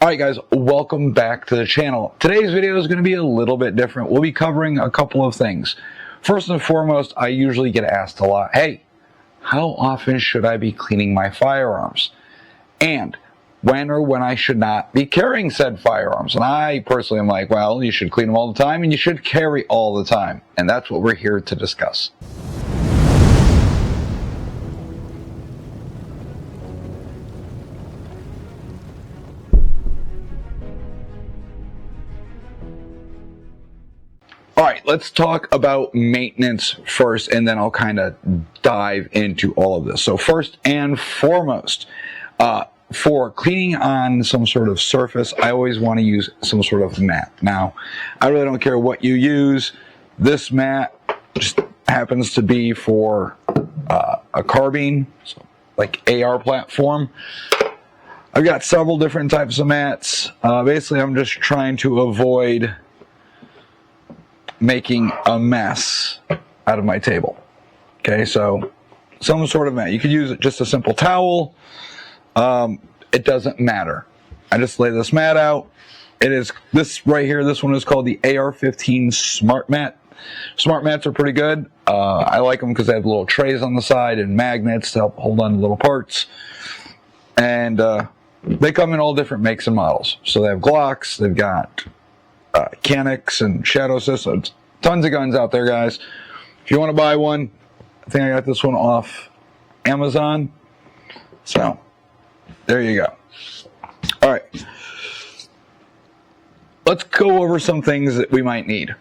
Alright guys, welcome back to the channel. Today's video is going to be a little bit different. We'll be covering a couple of things. First and foremost, I usually get asked a lot, hey, how often should I be cleaning my firearms? And when or when I should not be carrying said firearms. And I personally am like, well, you should clean them all the time and you should carry all the time. And that's what we're here to discuss. All right, let's talk about maintenance first, and then I'll kind of dive into all of this. So first and foremost, for cleaning on some sort of surface, I always want to use some sort of mat. Now, I really don't care what you use. This mat just happens to be for a carbine, so like AR platform. I've got several different types of mats. Basically, I'm just trying to avoid making a mess out of my table. Okay, so some sort of mat. You could use just a simple towel. It doesn't matter. I just lay this mat out. It is this right here. This one is called the AR-15 Smart Mat. Smart mats are pretty good. I like them because they have little trays on the side and magnets to help hold on to little parts. And they come in all different makes and models. So they have Glocks. They've got Canics and Shadow Systems. Tons of guns out there, guys. If you want to buy one, I think I got this one off Amazon. So there you go. All right. Let's go over some things that we might need.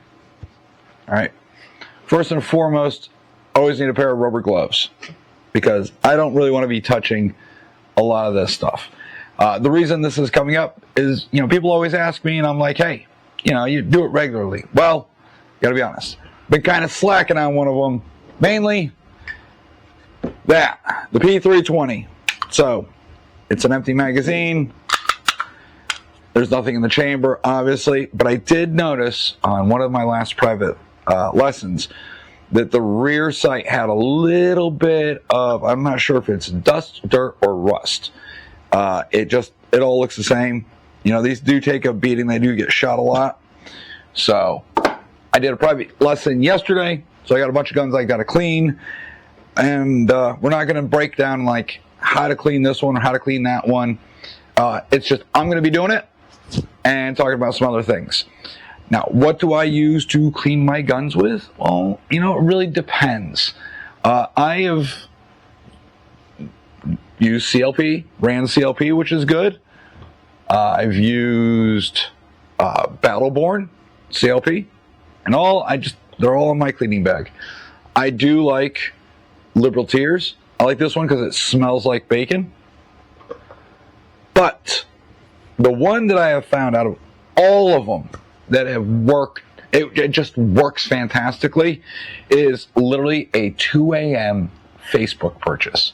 All right. First and foremost, always need a pair of rubber gloves because I don't really want to be touching a lot of this stuff. The reason this is coming up is, people always ask me, and I'm like, hey, you do it regularly. Well, gotta be honest. Been kind of slacking on one of them. Mainly the P320. So, it's an empty magazine. There's nothing in the chamber, obviously. But I did notice on one of my last private lessons that the rear sight had a little bit of, I'm not sure if it's dust, dirt, or rust. It all looks the same. These do take a beating. They do get shot a lot. So I did a private lesson yesterday. So I got a bunch of guns I got to clean. And we're not going to break down like how to clean this one or how to clean that one. It's just I'm going to be doing it and talking about some other things. Now, what do I use to clean my guns with? Well, it really depends. I have used CLP, ran CLP, which is good. I've used Battleborn CLP, and they're all in my cleaning bag. I do like Liberal Tears. I like this one because it smells like bacon. But the one that I have found out of all of them that have worked, it just works fantastically, is literally a 2 a.m. Facebook purchase.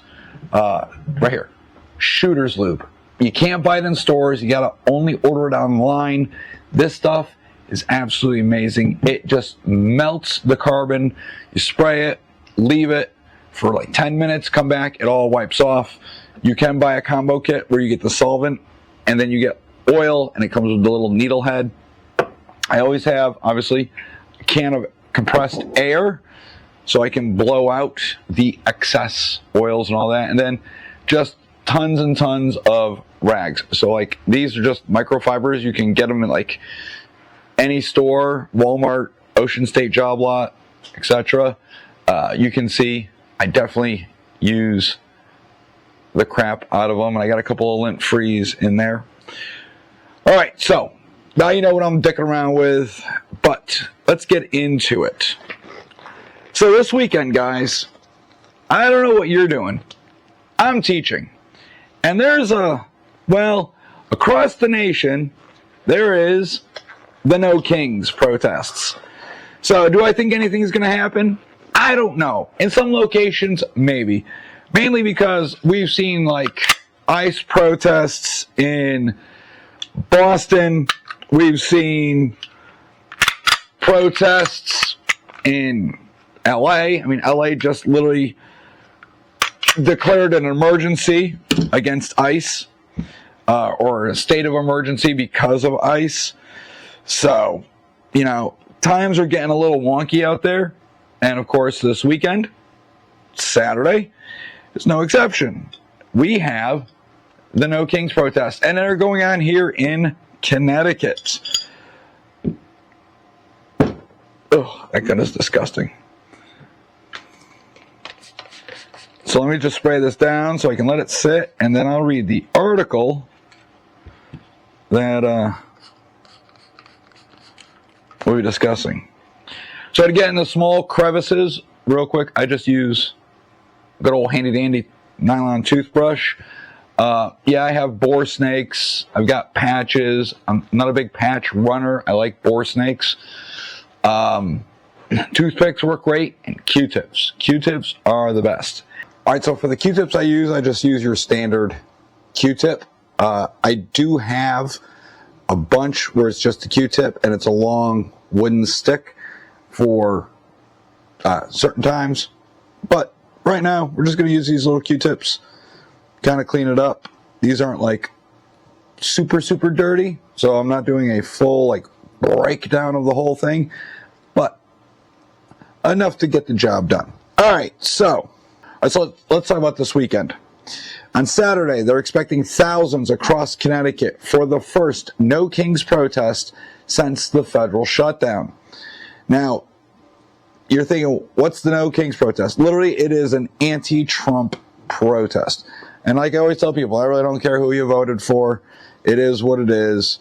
Right here, Shooter's Lube. You can't buy it in stores. You gotta only order it online. This stuff is absolutely amazing. It just melts the carbon. You spray it, leave it for like 10 minutes, come back, it all wipes off. You can buy a combo kit where you get the solvent and then you get oil and it comes with the little needle head. I always have, obviously, a can of compressed air so I can blow out the excess oils and all that. And then just tons and tons of rags. So like these are just microfibers. You can get them in like any store, Walmart, Ocean State Job Lot, etc. You can see I definitely use the crap out of them, and I got a couple of lint frees in there. All right, so now you know what I'm dicking around with, but let's get into it. So this weekend, guys, I don't know what you're doing. I'm teaching. And there's across the nation, there is the No Kings protests. So do I think anything's going to happen? I don't know. In some locations, maybe. Mainly because we've seen like ICE protests in Boston. We've seen protests in LA. I mean, LA just literally declared an emergency against ICE. or a state of emergency because of ice. So, times are getting a little wonky out there. And of course, this weekend, Saturday, is no exception. We have the No Kings protest, and they're going on here in Connecticut. Oh, that gun is disgusting. So let me just spray this down so I can let it sit, and then I'll read the article that we'll be discussing. So to get in the small crevices, real quick, I just use a good old handy-dandy nylon toothbrush. I have boar snakes. I've got patches. I'm not a big patch runner. I like boar snakes. Toothpicks work great, and Q-tips. Q-tips are the best. All right, so for the Q-tips I just use your standard Q-tip. I do have a bunch where it's just a Q-tip, and it's a long wooden stick for certain times. But right now, we're just going to use these little Q-tips, kind of clean it up. These aren't like super, super dirty, so I'm not doing a full breakdown of the whole thing, but enough to get the job done. All right, so let's talk about this weekend. On Saturday, they're expecting thousands across Connecticut for the first No Kings protest since the federal shutdown. Now, you're thinking, what's the No Kings protest? Literally, it is an anti-Trump protest. And like I always tell people, I really don't care who you voted for. It is what it is.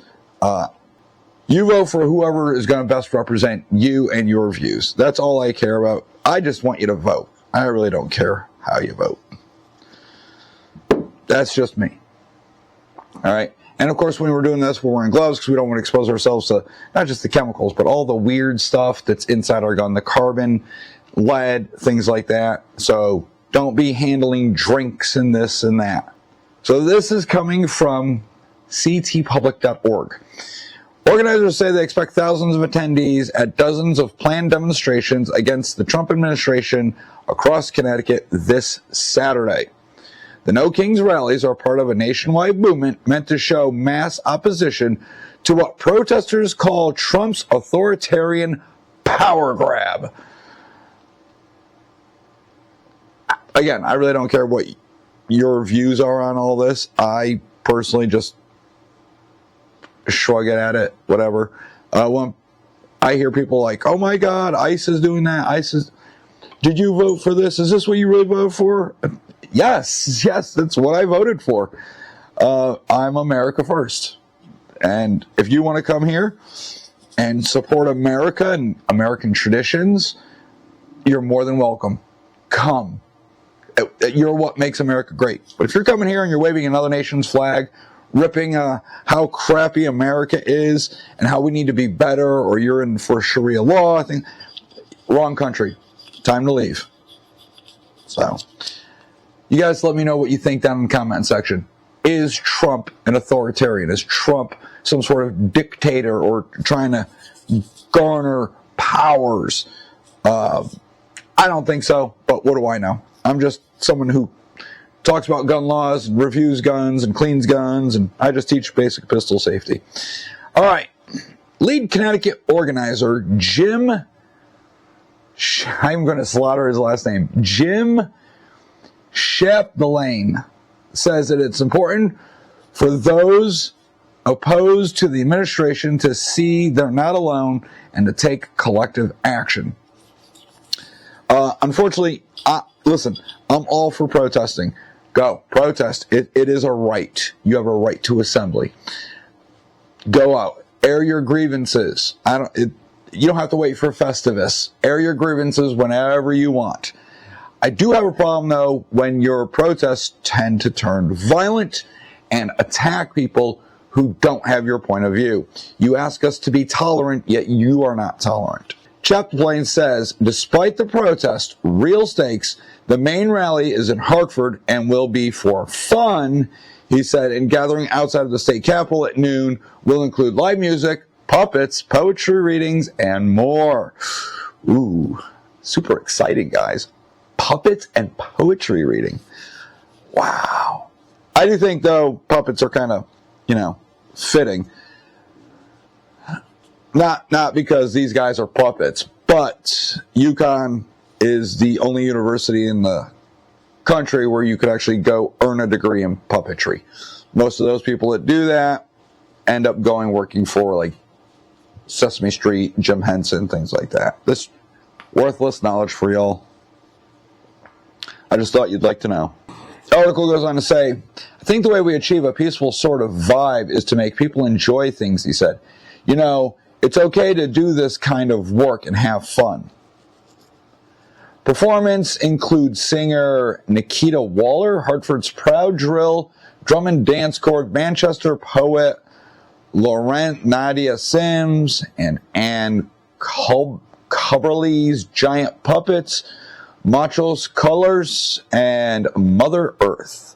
You vote for whoever is going to best represent you and your views. That's all I care about. I just want you to vote. I really don't care how you vote. That's just me. All right. And of course, when we're doing this, we're wearing gloves because we don't want to expose ourselves to not just the chemicals, but all the weird stuff that's inside our gun, the carbon, lead, things like that. So don't be handling drinks and this and that. So this is coming from ctpublic.org. Organizers say they expect thousands of attendees at dozens of planned demonstrations against the Trump administration across Connecticut this Saturday. The No Kings rallies are part of a nationwide movement meant to show mass opposition to what protesters call Trump's authoritarian power grab. Again, I really don't care what your views are on all this. I personally just shrug it at it, whatever. When I hear people like, oh my God, ICE is doing that. Did you vote for this? Is this what you really voted for? Yes, that's what I voted for. I'm America first. And if you want to come here and support America and American traditions, you're more than welcome. Come. You're what makes America great. But if you're coming here and you're waving another nation's flag, ripping how crappy America is and how we need to be better, or you're in for Sharia law, I think, wrong country. Time to leave. So, you guys let me know what you think down in the comment section. Is Trump an authoritarian? Is Trump some sort of dictator or trying to garner powers? I don't think so, but what do I know? I'm just someone who talks about gun laws and reviews guns and cleans guns, and I just teach basic pistol safety. All right. Lead Connecticut organizer Jim, I'm going to slaughter his last name, Jim Shapdelaine, says that it's important for those opposed to the administration to see they're not alone and to take collective action. Unfortunately, listen, I'm all for protesting. Go, protest. It is a right. You have a right to assembly. Go out, air your grievances. You don't have to wait for Festivus. Air your grievances whenever you want. I do have a problem, though, when your protests tend to turn violent and attack people who don't have your point of view. You ask us to be tolerant, yet you are not tolerant. Shapdelaine says, despite the protest, real stakes, the main rally is in Hartford and will be for fun. He said, and gathering outside of the state capitol at noon will include live music, puppets, poetry readings, and more. Ooh, super exciting, guys. Puppets and poetry reading. Wow. I do think, though, puppets are kind of, fitting. Not because these guys are puppets, but UConn is the only university in the country where you could actually go earn a degree in puppetry. Most of those people that do that end up working for, like, Sesame Street, Jim Henson, things like that. This worthless knowledge for y'all. I just thought you'd like to know. The article goes on to say, I think the way we achieve a peaceful sort of vibe is to make people enjoy things, he said. It's okay to do this kind of work and have fun. Performance includes singer Nikita Waller, Hartford's Proud Drill, drum and dance corps, Manchester poet Laurent Nadia Sims, and Anne Coverley's Giant Puppets, Machos Colors, and Mother Earth.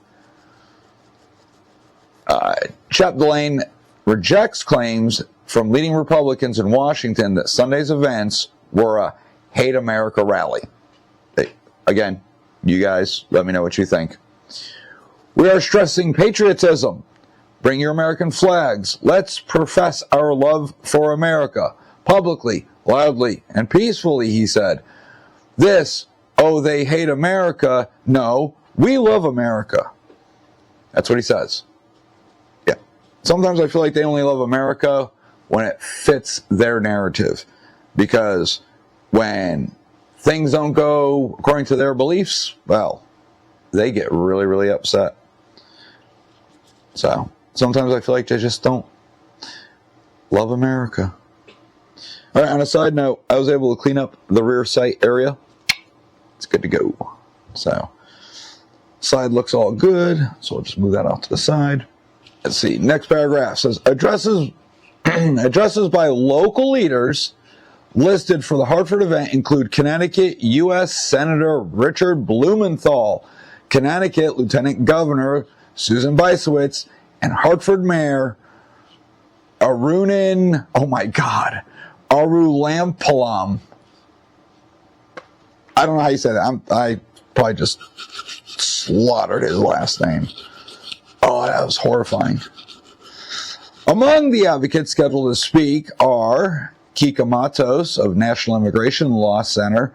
Chap Delane rejects claims from leading Republicans in Washington that Sunday's events were a Hate America rally. Again, you guys, let me know what you think. We are stressing patriotism. Bring your American flags. Let's profess our love for America, publicly, loudly, and peacefully, he said. They hate America. No, we love America. That's what he says. Yeah. Sometimes I feel like they only love America when it fits their narrative. Because when things don't go according to their beliefs, well, they get really, really upset. So, sometimes I feel like they just don't love America. All right, on a side note, I was able to clean up the rear sight area. It's good to go. So, side looks all good. So, I'll just move that off to the side. Let's see. Next paragraph says, addresses by local leaders listed for the Hartford event include Connecticut U.S. Senator Richard Blumenthal, Connecticut Lieutenant Governor Susan Bicewicz, and Hartford Mayor Arunan, Arulampalam. I don't know how you say that. I probably just slaughtered his last name. Oh, that was horrifying. Among the advocates scheduled to speak are Kika Matos of National Immigration Law Center,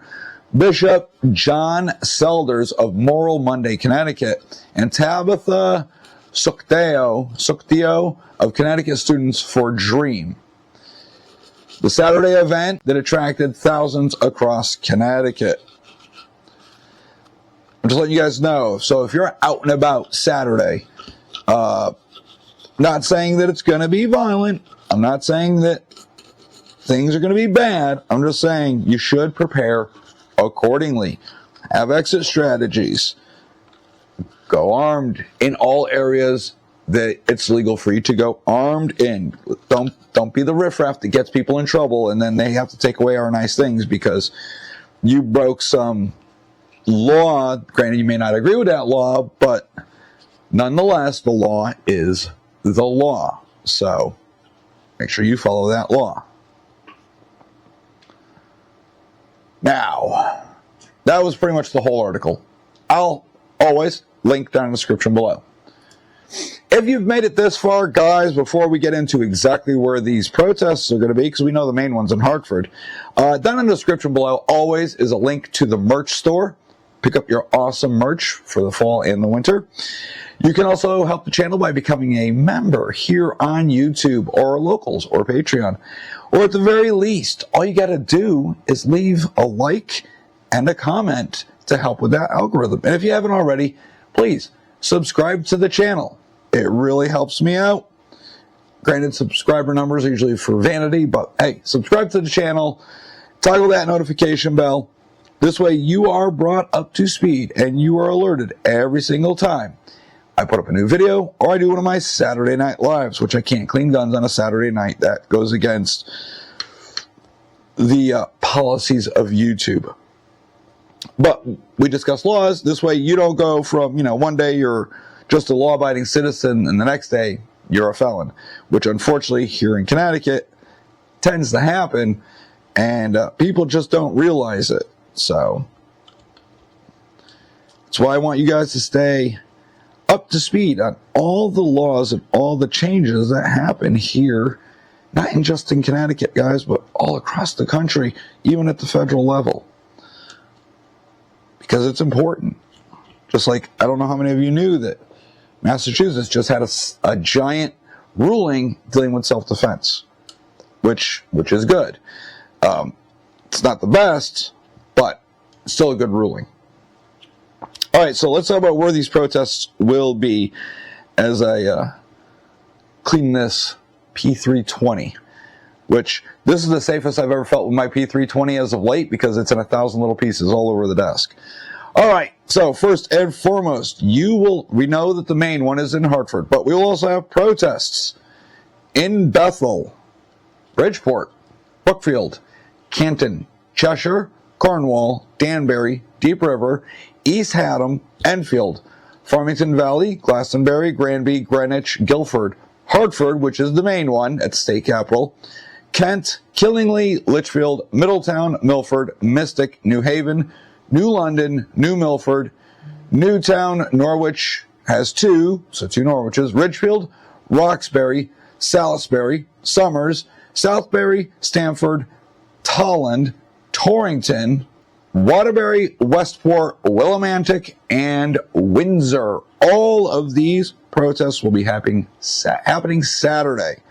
Bishop John Selders of Moral Monday, Connecticut, and Tabitha Suktio of Connecticut Students for DREAM. The Saturday event that attracted thousands across Connecticut. I'm just letting you guys know. So if you're out and about Saturday, not saying that it's going to be violent. I'm not saying that things are going to be bad. I'm just saying you should prepare accordingly. Have exit strategies. Go armed in all areas that it's legal for you to go armed in. Don't be the riffraff that gets people in trouble and then they have to take away our nice things because you broke some law. Granted, you may not agree with that law, but nonetheless, the law is the law. So make sure you follow that law. Now, that was pretty much the whole article. I'll always link down in the description below. If you've made it this far, guys, before we get into exactly where these protests are going to be, because we know the main one's in Hartford, down in the description below always is a link to the merch store. Pick up your awesome merch for the fall and the winter. You can also help the channel by becoming a member here on YouTube or Locals or Patreon. Or at the very least, all you got to do is leave a like and a comment to help with that algorithm. And if you haven't already, please subscribe to the channel. It really helps me out. Granted, subscriber numbers are usually for vanity, but hey, subscribe to the channel, toggle that notification bell. This way you are brought up to speed and you are alerted every single time I put up a new video or I do one of my Saturday night lives, which I can't clean guns on a Saturday night. That goes against the policies of YouTube. But we discuss laws. This way you don't go from, one day you're just a law-abiding citizen and the next day you're a felon, which unfortunately here in Connecticut tends to happen and people just don't realize it. So that's why I want you guys to stay up to speed on all the laws and all the changes that happen here, not just in Connecticut, guys, but all across the country, even at the federal level. Because it's important. Just like, I don't know how many of you knew that Massachusetts just had a giant ruling dealing with self-defense, which is good. It's not the best, but still a good ruling. All right, so let's talk about where these protests will be as I clean this P320, which this is the safest I've ever felt with my P320 as of late because it's in 1,000 little pieces all over the desk. All right, so first and foremost, we know that the main one is in Hartford, but we will also have protests in Bethel, Bridgeport, Brookfield, Canton, Cheshire, Cornwall, Danbury, Deep River, East Haddam, Enfield, Farmington Valley, Glastonbury, Granby, Greenwich, Guilford, Hartford, which is the main one at the state capital, Kent, Killingly, Litchfield, Middletown, Milford, Mystic, New Haven, New London, New Milford, Newtown, Norwich has 2, so 2 Norwiches, Ridgefield, Roxbury, Salisbury, Somers, Southbury, Stamford, Tolland, Torrington, Waterbury, Westport, Willimantic, and Windsor. All of these protests will be happening Saturday.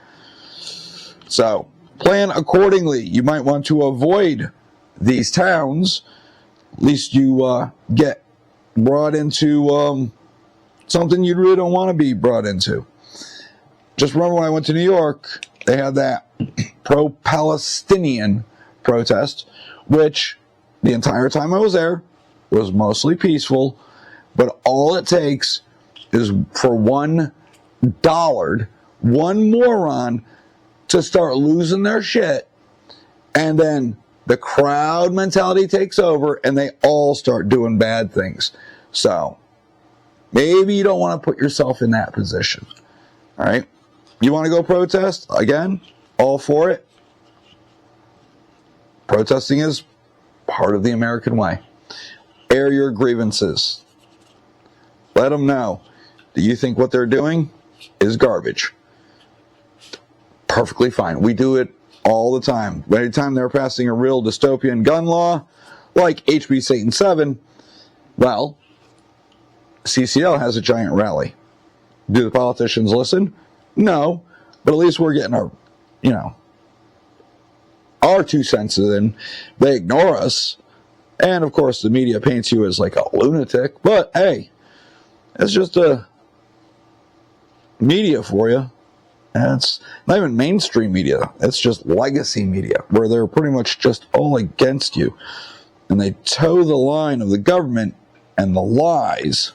So plan accordingly. You might want to avoid these towns. At least you get brought into something you really don't want to be brought into. Just remember when I went to New York, they had that pro-Palestinian protest, which the entire time I was there was mostly peaceful, but all it takes is for one dollard, one moron to start losing their shit, and then the crowd mentality takes over and they all start doing bad things. So maybe you don't want to put yourself in that position. All right? You want to go protest? Again, all for it. Protesting is part of the American way. Air your grievances. Let them know that you think what they're doing is garbage. Perfectly fine. We do it all the time. Anytime they're passing a real dystopian gun law, like HB Satan 7, well, CCL has a giant rally. Do the politicians listen? No, but at least we're getting our 2 cents in. They ignore us, and of course the media paints you as like a lunatic, but hey, it's just a media for you. And it's not even mainstream media. It's just legacy media, where they're pretty much just all against you. And they toe the line of the government and the lies.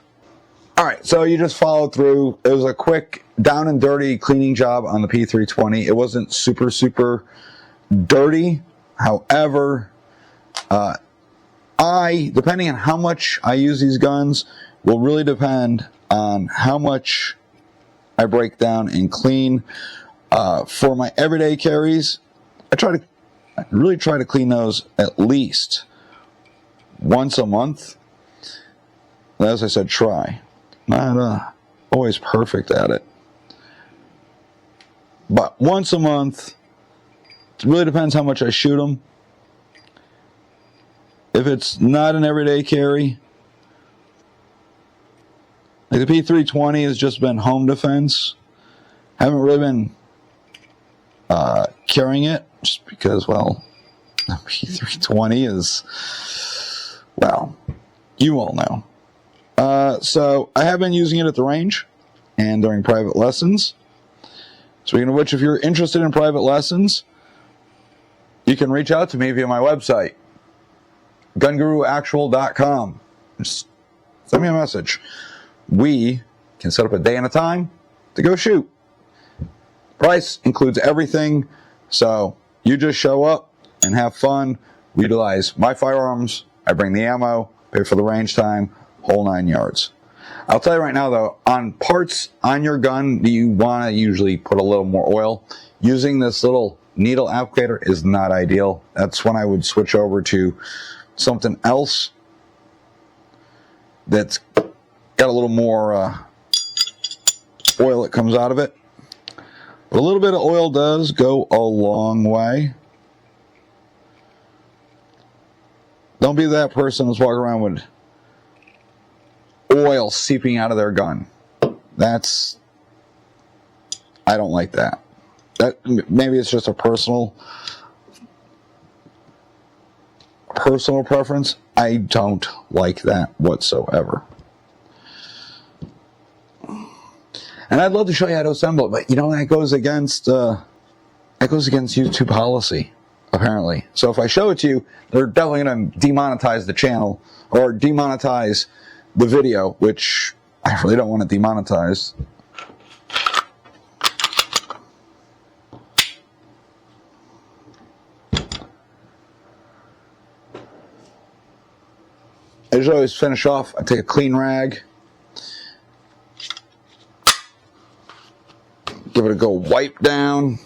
All right, so you just followed through. It was a quick down and dirty cleaning job on the P320. It wasn't super, super dirty. However, depending on how much I use these guns, will really depend on how much I break down and clean. For my everyday carries, I really try to clean those at least once a month. As I said, try. Not always perfect at it. But once a month. It really depends how much I shoot them. If it's not an everyday carry, like the P320 has just been home defense. Haven't really been carrying it just because, well, the P320 is, well, you all know. So I have been using it at the range and during private lessons. Speaking of which, if you're interested in private lessons, you can reach out to me via my website, gunguruactual.com. Just send me a message. We can set up a day and a time to go shoot. Price includes everything, so you just show up and have fun. We utilize my firearms. I bring the ammo, pay for the range time, whole 9 yards. I'll tell you right now, though, on parts on your gun, you want to usually put a little more oil. Using this little needle applicator is not ideal. That's when I would switch over to something else that's got a little more oil that comes out of it. But a little bit of oil does go a long way. Don't be that person who's walking around with oil seeping out of their gun. I don't like that. Maybe it's just a personal preference. I don't like that whatsoever. And I'd love to show you how to assemble it, but that goes against YouTube policy, apparently. So if I show it to you, they're definitely going to demonetize the channel or demonetize the video, which I really don't want to demonetize. I just always finish off. I take a clean rag, give it a go wipe down.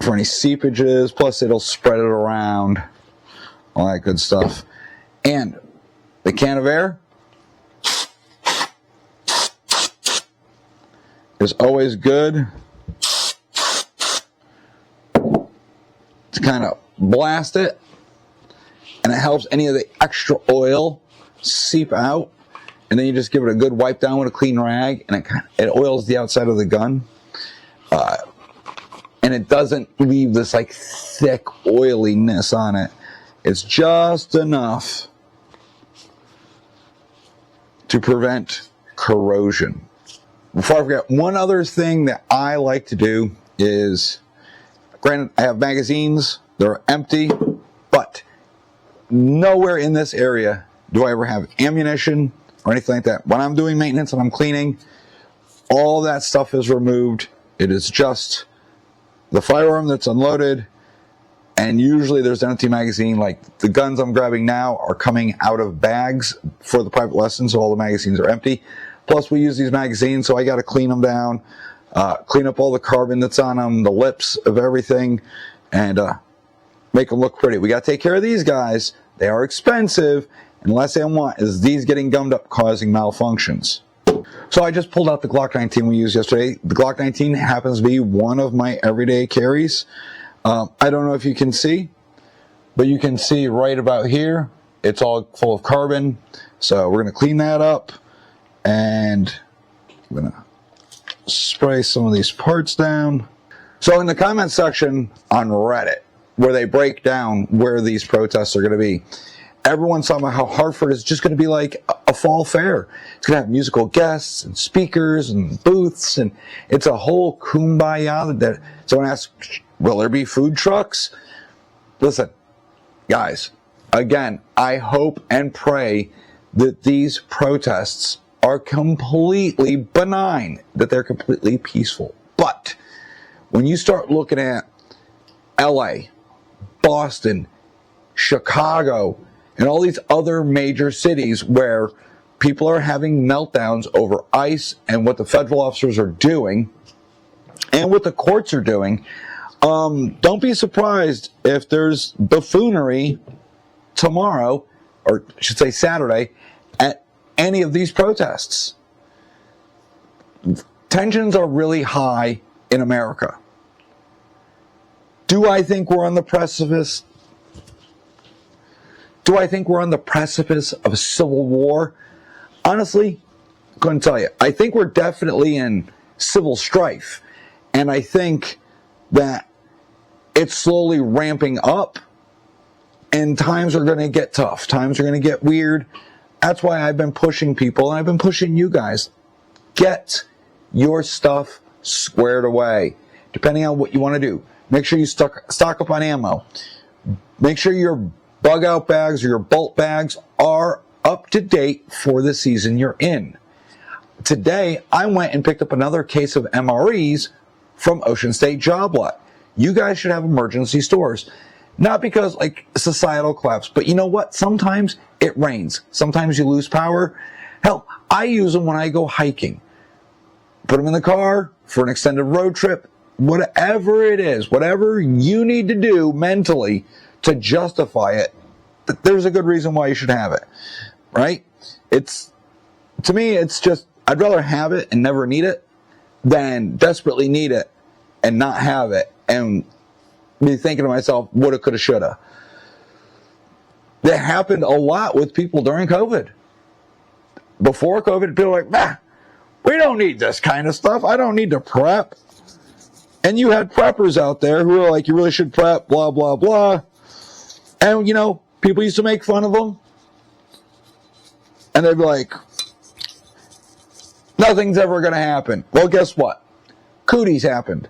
For any seepages, plus it'll spread it around, all that good stuff. And the can of air is always good to kind of blast it, and it helps any of the extra oil seep out, and then you just give it a good wipe down with a clean rag, and it oils the outside of the gun, and it doesn't leave this like thick oiliness on it. It's just enough to prevent corrosion. Before I forget, one other thing that I like to do is, granted, I have magazines, they're empty, but nowhere in this area do I ever have ammunition or anything like that. When I'm doing maintenance and I'm cleaning, all that stuff is removed. It is just the firearm that's unloaded, and usually there's an empty magazine. Like the guns I'm grabbing now are coming out of bags for the private lessons, so all the magazines are empty. Plus we use these magazines, so I got to clean them down, clean up all the carbon that's on them, the lips of everything, and make them look pretty. We got to take care of these guys. They are expensive, and the last thing I want is these getting gummed up causing malfunctions. So I just pulled out the Glock 19 we used yesterday. The Glock 19 happens to be one of my everyday carries. I don't know if you can see, but you can see right about here, it's all full of carbon. So we're going to clean that up, and I'm going to spray some of these parts down. So in the comment section on Reddit, where they break down where these protests are going to be, everyone's talking about how Hartford is just going to be like a fall fair. It's going to have musical guests and speakers and booths, and it's a whole kumbaya. That someone asks, will there be food trucks? Listen, guys, again, I hope and pray that these protests are completely benign, that they're completely peaceful. But when you start looking at LA, Boston, Chicago, and all these other major cities where people are having meltdowns over ICE and what the federal officers are doing and what the courts are doing, don't be surprised if there's buffoonery tomorrow, or I should say Saturday, at any of these protests. Tensions are really high in America. Do I think we're on the precipice? Do I think we're on the precipice of a civil war? Honestly, couldn't tell you. I think we're definitely in civil strife, and I think that it's slowly ramping up, and times are going to get tough. Times are going to get weird. That's why I've been pushing people, and I've been pushing you guys. Get your stuff squared away, depending on what you want to do. Make sure you stock up on ammo. Make sure your bug out bags or your bolt bags are up to date for the season you're in. Today, I went and picked up another case of MREs from Ocean State Job Lot. You guys should have emergency stores. Not because like societal collapse, but you know what? Sometimes it rains. Sometimes you lose power. Hell, I use them when I go hiking. Put them in the car for an extended road trip. Whatever it is, whatever you need to do mentally to justify it, there's a good reason why you should have it. right? To me, it's just, I'd rather have it and never need it than desperately need it and not have it and be thinking to myself, woulda, coulda, shoulda. That happened a lot with people during COVID. Before COVID, people were like, nah, we don't need this kind of stuff. I don't need to prep. And you had preppers out there who were like, you really should prep, blah, blah, blah. And, you know, people used to make fun of them. And they'd be like, nothing's ever going to happen. Well, guess what? Cooties happened.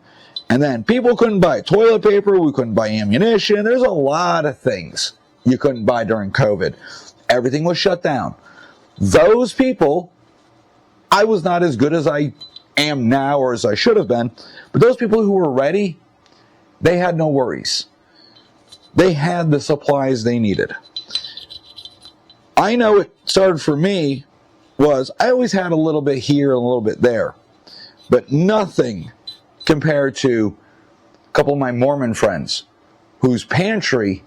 And then people couldn't buy toilet paper. We couldn't buy ammunition. There's a lot of things you couldn't buy during COVID. Everything was shut down. Those people, I was not as good as I am now or as I should have been, but those people who were ready, they had no worries. They had the supplies they needed. I know it started for me was I always had a little bit here and a little bit there, but nothing compared to a couple of my Mormon friends whose pantry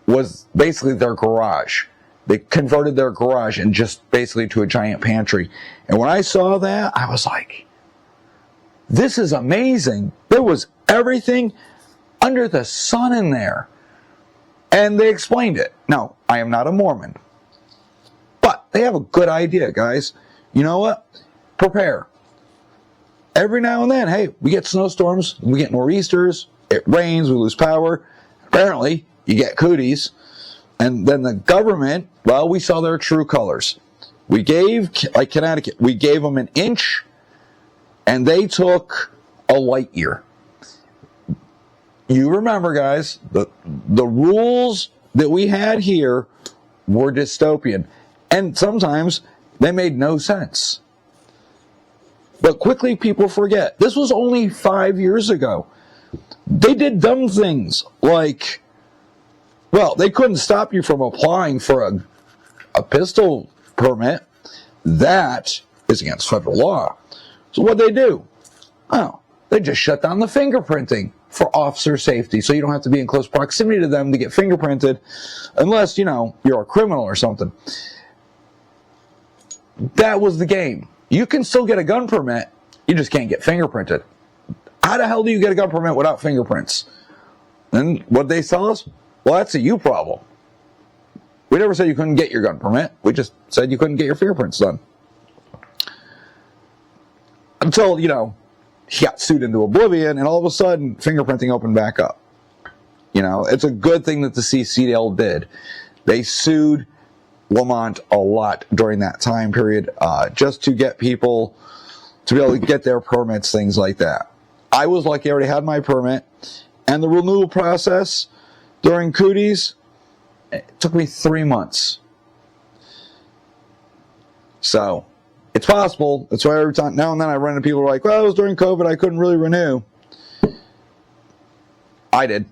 was basically their garage. They converted their garage and just basically to a giant pantry. And when I saw that, I was like, this is amazing. There was everything under the sun in there. And they explained it. Now, I am not a Mormon, but they have a good idea, guys. You know what? Prepare. Every now and then, hey, we get snowstorms, we get nor'easters, it rains, we lose power. Apparently, you get cooties. And then the government, well, we saw their true colors. We gave, like Connecticut, we gave them an inch, and they took a light year. You remember, guys, the rules that we had here were dystopian. And sometimes they made no sense. But quickly people forget. This was only 5 years ago. They did dumb things like, well, they couldn't stop you from applying for a pistol permit. That is against federal law. So what'd they do? Oh, they just shut down the fingerprinting for officer safety, so you don't have to be in close proximity to them to get fingerprinted unless, you know, you're a criminal or something. That was the game. You can still get a gun permit, you just can't get fingerprinted. How the hell do you get a gun permit without fingerprints? And what they tell us? Well, that's a you problem. We never said you couldn't get your gun permit. We just said you couldn't get your fingerprints done. Until, you know, he got sued into oblivion, and all of a sudden, fingerprinting opened back up. You know, it's a good thing that the CCL did. They sued Lamont a lot during that time period, just to get people to be able to get their permits, things like that. I was lucky I already had my permit, and the renewal process during cooties, it took me 3 months. So, it's possible. That's why every time, now and then I run into people who are like, well, it was during COVID, I couldn't really renew. I did.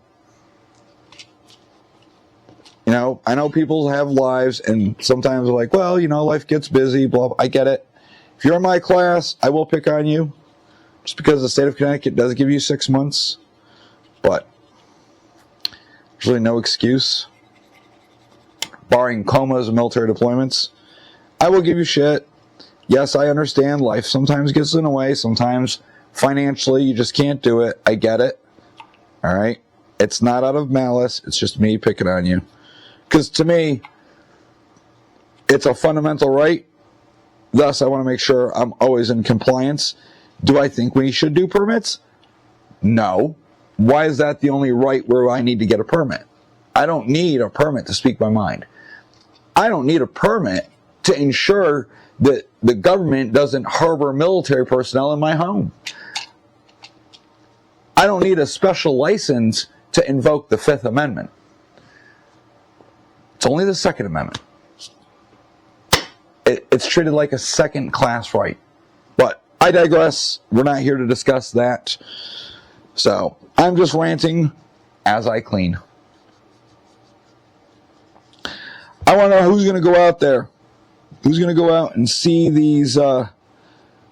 You know, I know people have lives, and sometimes they're like, well, you know, life gets busy, blah, blah. I get it. If you're in my class, I will pick on you, just because the state of Connecticut does give you 6 months. But there's really no excuse, barring comas and military deployments. I will give you shit. Yes, I understand life sometimes gets in the way. Sometimes financially you just can't do it. I get it. All right? It's not out of malice. It's just me picking on you. Because to me, it's a fundamental right. Thus, I want to make sure I'm always in compliance. Do I think we should do permits? No. Why is that the only right where I need to get a permit? I don't need a permit to speak my mind. I don't need a permit to ensure that the government doesn't harbor military personnel in my home. I don't need a special license to invoke the Fifth Amendment. It's only the Second Amendment. It's treated like a second-class right. But I digress. We're not here to discuss that. So, I'm just ranting as I clean. I want to know who's going to go out there. Who's going to go out and see these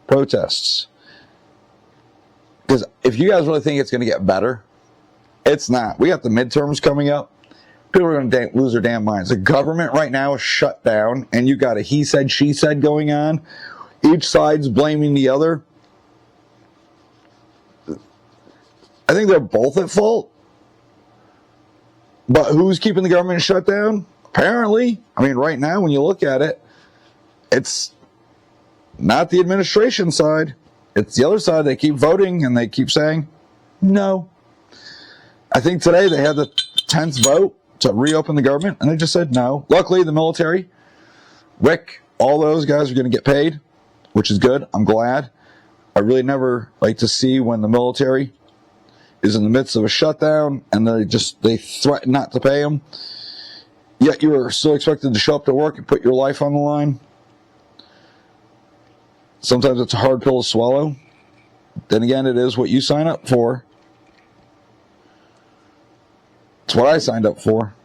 protests? Because if you guys really think it's going to get better, it's not. We got the midterms coming up. People are going to lose their damn minds. The government right now is shut down, and you got a he said, she said going on. Each side's blaming the other. I think they're both at fault. But who's keeping the government shut down? Apparently. I mean, right now, when you look at it, it's not the administration side. It's the other side. They keep voting, and they keep saying, no. I think today they had the 10th vote to reopen the government, and they just said no. Luckily, the military, Rick, all those guys are going to get paid, which is good. I'm glad. I really never like to see when the military is in the midst of a shutdown and they threaten not to pay them, yet you're still expected to show up to work and put your life on the line. Sometimes it's a hard pill to swallow. Then again, it is what you sign up for. It's what I signed up for.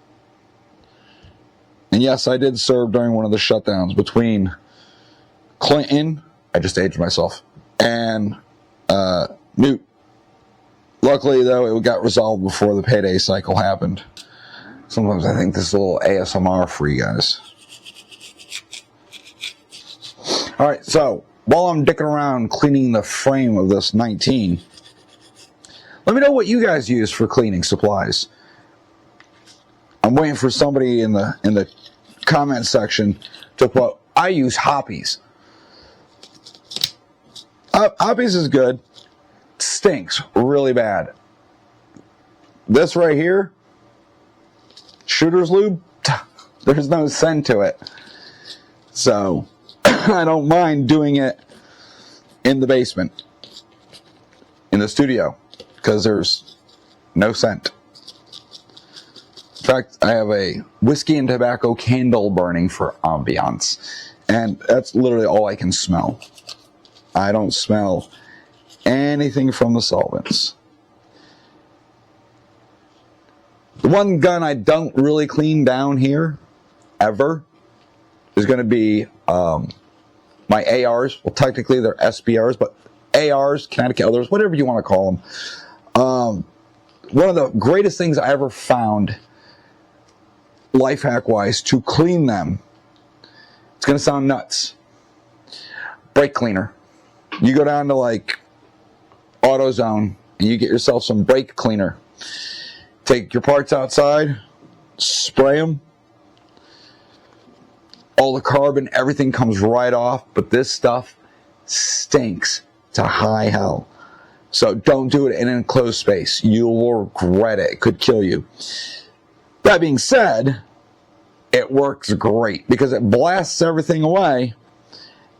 And yes, I did serve during one of the shutdowns between Clinton, I just aged myself, and Newt. Luckily, though, it got resolved before the payday cycle happened. Sometimes I think this is a little ASMR for you guys. All right, so while I'm dicking around cleaning the frame of this 19, let me know what you guys use for cleaning supplies. I'm waiting for somebody in the comment section to put, I use Hoppies. Hoppies is good. Stinks really bad. This right here, Shooter's Lube, there's no scent to it. So I don't mind doing it in the basement, in the studio, because there's no scent. In fact, I have a whiskey and tobacco candle burning for ambiance, and that's literally all I can smell. I don't smell anything from the solvents. The one gun I don't really clean down here, ever, is going to be my ARs. Well, technically they're SBRs, but ARs, Connecticut, others, whatever you want to call them. One of the greatest things I ever found, life hack-wise, to clean them, it's going to sound nuts, brake cleaner. You go down to like AutoZone and you get yourself some brake cleaner. Take your parts outside, spray them. All the carbon, everything comes right off, but this stuff stinks to high hell. So don't do it in an enclosed space. You will regret it. It could kill you. That being said, it works great because it blasts everything away,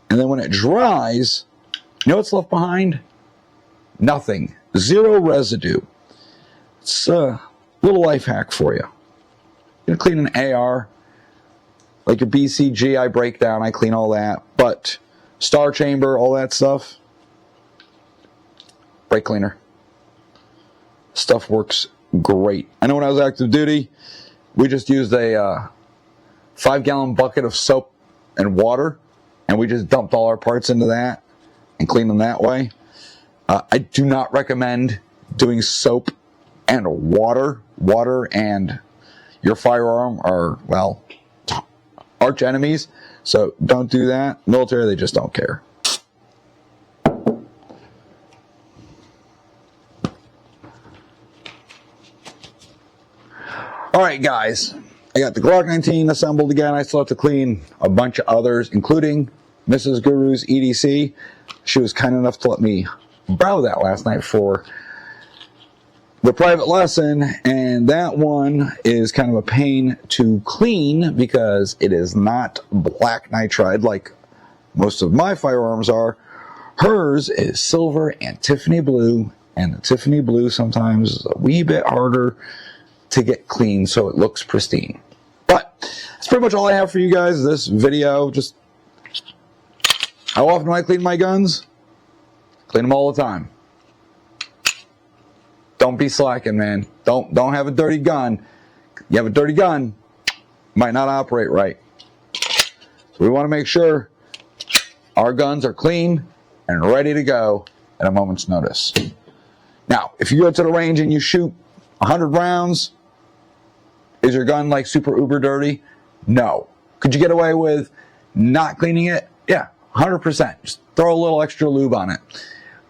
and then when it dries, you know what's left behind? Nothing. Zero residue. It's a little life hack for you. You're going to clean an AR, like your BCG, I break down, I clean all that, but Star Chamber, all that stuff, brake cleaner. Stuff works great. I know when I was active duty, we just used a 5-gallon bucket of soap and water, and we just dumped all our parts into that and cleaned them that way. I do not recommend doing soap and water. Water and your firearm are, well, arch enemies, so don't do that. Military, they just don't care. All right, guys, I got the Glock 19 assembled again. I still have to clean a bunch of others, including Mrs. Guru's EDC. She was kind enough to let me borrow that last night for the private lesson, and that one is kind of a pain to clean because it is not black nitride like most of my firearms are. Hers is silver and Tiffany blue, and the Tiffany blue sometimes is a wee bit harder to get clean so it looks pristine. But that's pretty much all I have for you guys this video. Just how often do I clean my guns? Clean them all the time. Don't be slacking, man. Don't have a dirty gun. You have a dirty gun, might not operate right. So we want to make sure our guns are clean and ready to go at a moment's notice. Now, if you go to the range and you shoot 100 rounds, Is your gun like super uber dirty? No. Could you get away with not cleaning it? Yeah, 100%. Just throw a little extra lube on it.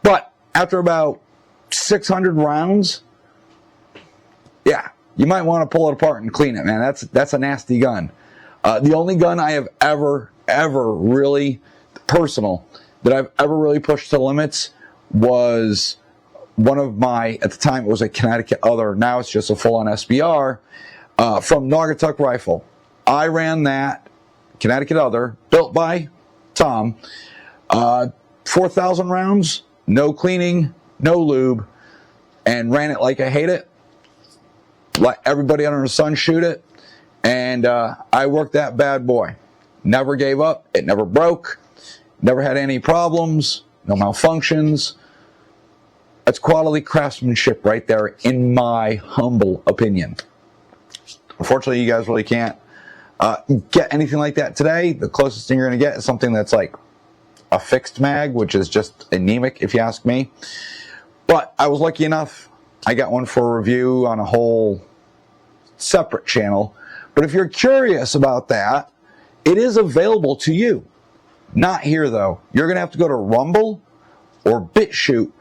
But after about 600 rounds, yeah, you might want to pull it apart and clean it, man. That's a nasty gun. The only gun I have ever really personal that I've ever really pushed to the limits was one of my, at the time it was a Connecticut Other, now it's just a full-on SBR, from Naugatuck Rifle. I ran that Connecticut Other, built by Tom, 4,000 rounds, no cleaning, no lube, and ran it like I hate it. Let everybody under the sun shoot it, and I worked that bad boy. Never gave up. It never broke. Never had any problems. No malfunctions. That's quality craftsmanship right there, in my humble opinion. Unfortunately, you guys really can't get anything like that today. The closest thing you're going to get is something that's like a fixed mag, which is just anemic, if you ask me. But I was lucky enough, I got one for review on a whole separate channel. But if you're curious about that, it is available to you. Not here, though. You're going to have to go to Rumble or BitChute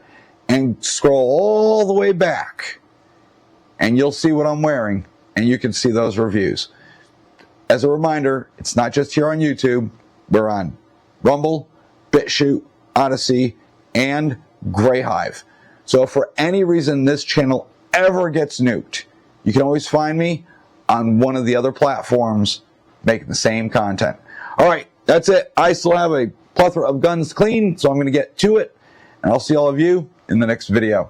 and scroll all the way back, and you'll see what I'm wearing, and you can see those reviews. As a reminder, it's not just here on YouTube. We're on Rumble, BitChute, Odyssey, and Greyhive. So if for any reason this channel ever gets nuked, you can always find me on one of the other platforms making the same content. All right, that's it. I still have a plethora of guns to clean, so I'm going to get to it, and I'll see all of you in the next video.